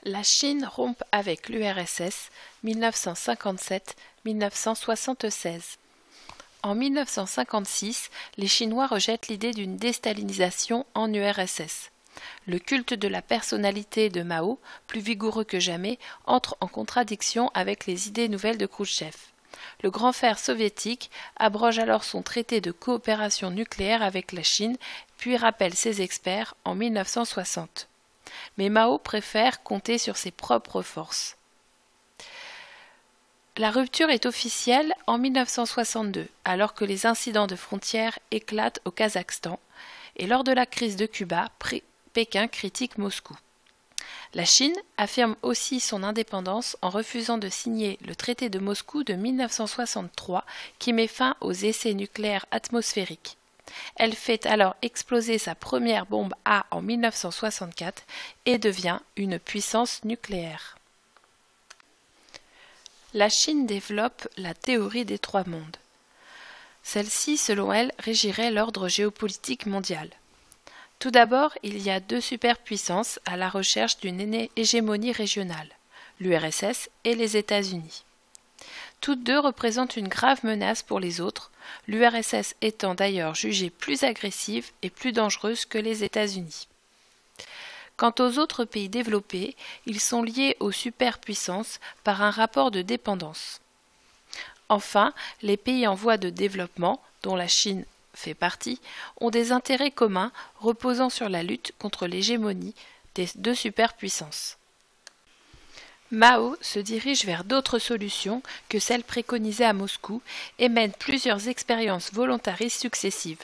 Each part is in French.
La Chine rompt avec l'URSS 1957-1976. En 1956, les Chinois rejettent l'idée d'une déstalinisation en URSS. Le culte de la personnalité de Mao, plus vigoureux que jamais, entre en contradiction avec les idées nouvelles de Khrouchtchev. Le grand frère soviétique abroge alors son traité de coopération nucléaire avec la Chine, puis rappelle ses experts en 1960. Mais Mao préfère compter sur ses propres forces. La rupture est officielle en 1962, alors que les incidents de frontières éclatent au Kazakhstan, et lors de la crise de Cuba, Pékin critique Moscou. La Chine affirme aussi son indépendance en refusant de signer le traité de Moscou de 1963 qui met fin aux essais nucléaires atmosphériques. Elle fait alors exploser sa première bombe A en 1964 et devient une puissance nucléaire. La Chine développe la théorie des trois mondes. Celle-ci, selon elle, régirait l'ordre géopolitique mondial. Tout d'abord, il y a deux superpuissances à la recherche d'une hégémonie régionale, l'URSS et les États-Unis. Toutes deux représentent une grave menace pour les autres, l'URSS étant d'ailleurs jugée plus agressive et plus dangereuse que les États-Unis. Quant aux autres pays développés, ils sont liés aux superpuissances par un rapport de dépendance. Enfin, les pays en voie de développement, dont la Chine fait partie, ont des intérêts communs reposant sur la lutte contre l'hégémonie des deux superpuissances. Mao se dirige vers d'autres solutions que celles préconisées à Moscou et mène plusieurs expériences volontaristes successives.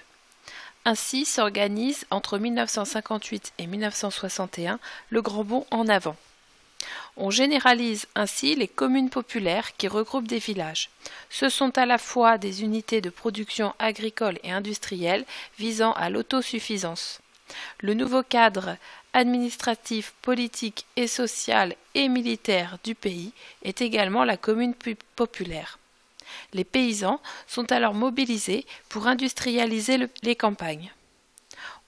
Ainsi s'organise entre 1958 et 1961 le grand bond en avant. On généralise ainsi les communes populaires qui regroupent des villages. Ce sont à la fois des unités de production agricole et industrielle visant à l'autosuffisance. Le nouveau cadre administratif, politique et social et militaire du pays est également la commune populaire. Les paysans sont alors mobilisés pour industrialiser les campagnes.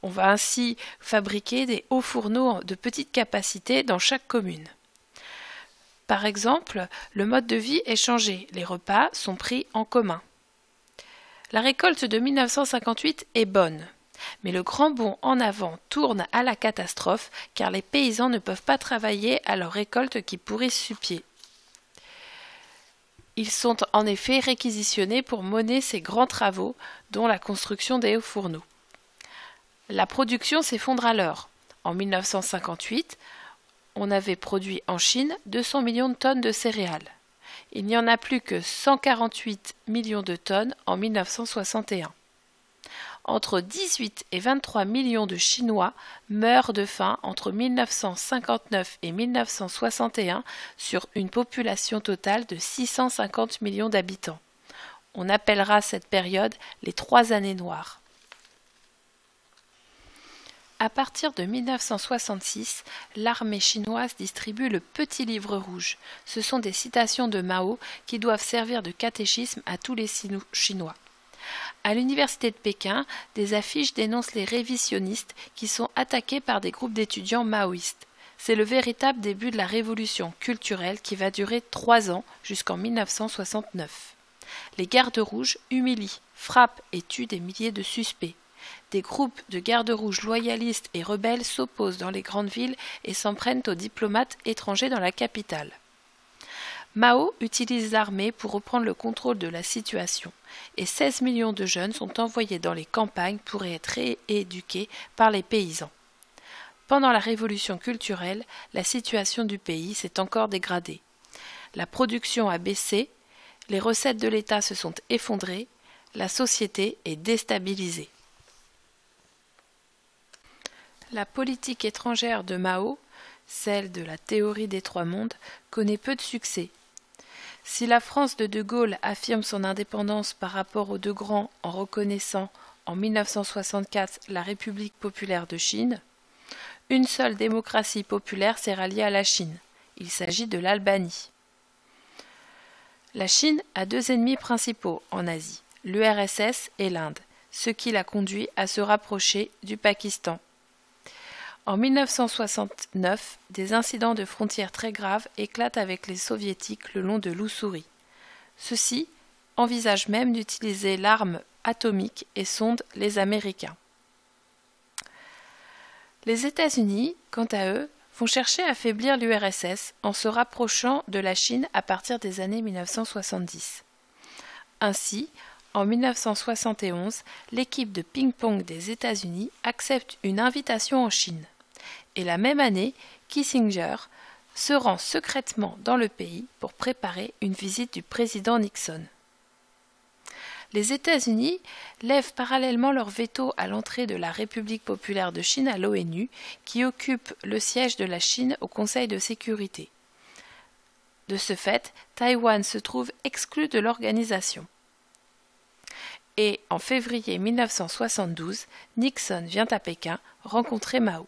On va ainsi fabriquer des hauts fourneaux de petite capacité dans chaque commune. Par exemple, le mode de vie est changé, les repas sont pris en commun. La récolte de 1958 est bonne, mais le grand bond en avant tourne à la catastrophe car les paysans ne peuvent pas travailler à leur récolte qui pourrissent sur pied. Ils sont en effet réquisitionnés pour mener ces grands travaux, dont la construction des hauts fourneaux. La production s'effondre alors. En 1958, on avait produit en Chine 200 millions de tonnes de céréales. Il n'y en a plus que 148 millions de tonnes en 1961. Entre 18 et 23 millions de Chinois meurent de faim entre 1959 et 1961 sur une population totale de 650 millions d'habitants. On appellera cette période les 3 années noires. À partir de 1966, l'armée chinoise distribue le Petit Livre rouge. Ce sont des citations de Mao qui doivent servir de catéchisme à tous les Chinois. À l'université de Pékin, des affiches dénoncent les révisionnistes qui sont attaqués par des groupes d'étudiants maoïstes. C'est le véritable début de la révolution culturelle qui va durer 3 ans jusqu'en 1969. Les gardes rouges humilient, frappent et tuent des milliers de suspects. Des groupes de gardes rouges loyalistes et rebelles s'opposent dans les grandes villes et s'en prennent aux diplomates étrangers dans la capitale. Mao utilise l'armée pour reprendre le contrôle de la situation et 16 millions de jeunes sont envoyés dans les campagnes pour être rééduqués par les paysans. Pendant la révolution culturelle, la situation du pays s'est encore dégradée. La production a baissé, les recettes de l'État se sont effondrées, la société est déstabilisée. La politique étrangère de Mao, celle de la théorie des trois mondes, connaît peu de succès. Si la France de De Gaulle affirme son indépendance par rapport aux deux grands en reconnaissant en 1964 la République populaire de Chine, une seule démocratie populaire s'est ralliée à la Chine. Il s'agit de l'Albanie. La Chine a 2 ennemis principaux en Asie, l'URSS et l'Inde, ce qui l'a conduit à se rapprocher du Pakistan. En 1969, des incidents de frontières très graves éclatent avec les soviétiques le long de l'Ussuri. Ceux-ci envisagent même d'utiliser l'arme atomique et sondent les Américains. Les États-Unis, quant à eux, vont chercher à affaiblir l'URSS en se rapprochant de la Chine à partir des années 1970. Ainsi, en 1971, l'équipe de ping-pong des États-Unis accepte une invitation en Chine. Et la même année, Kissinger se rend secrètement dans le pays pour préparer une visite du président Nixon. Les États-Unis lèvent parallèlement leur veto à l'entrée de la République populaire de Chine à l'ONU, qui occupe le siège de la Chine au Conseil de sécurité. De ce fait, Taïwan se trouve exclu de l'organisation. Et en février 1972, Nixon vient à Pékin rencontrer Mao.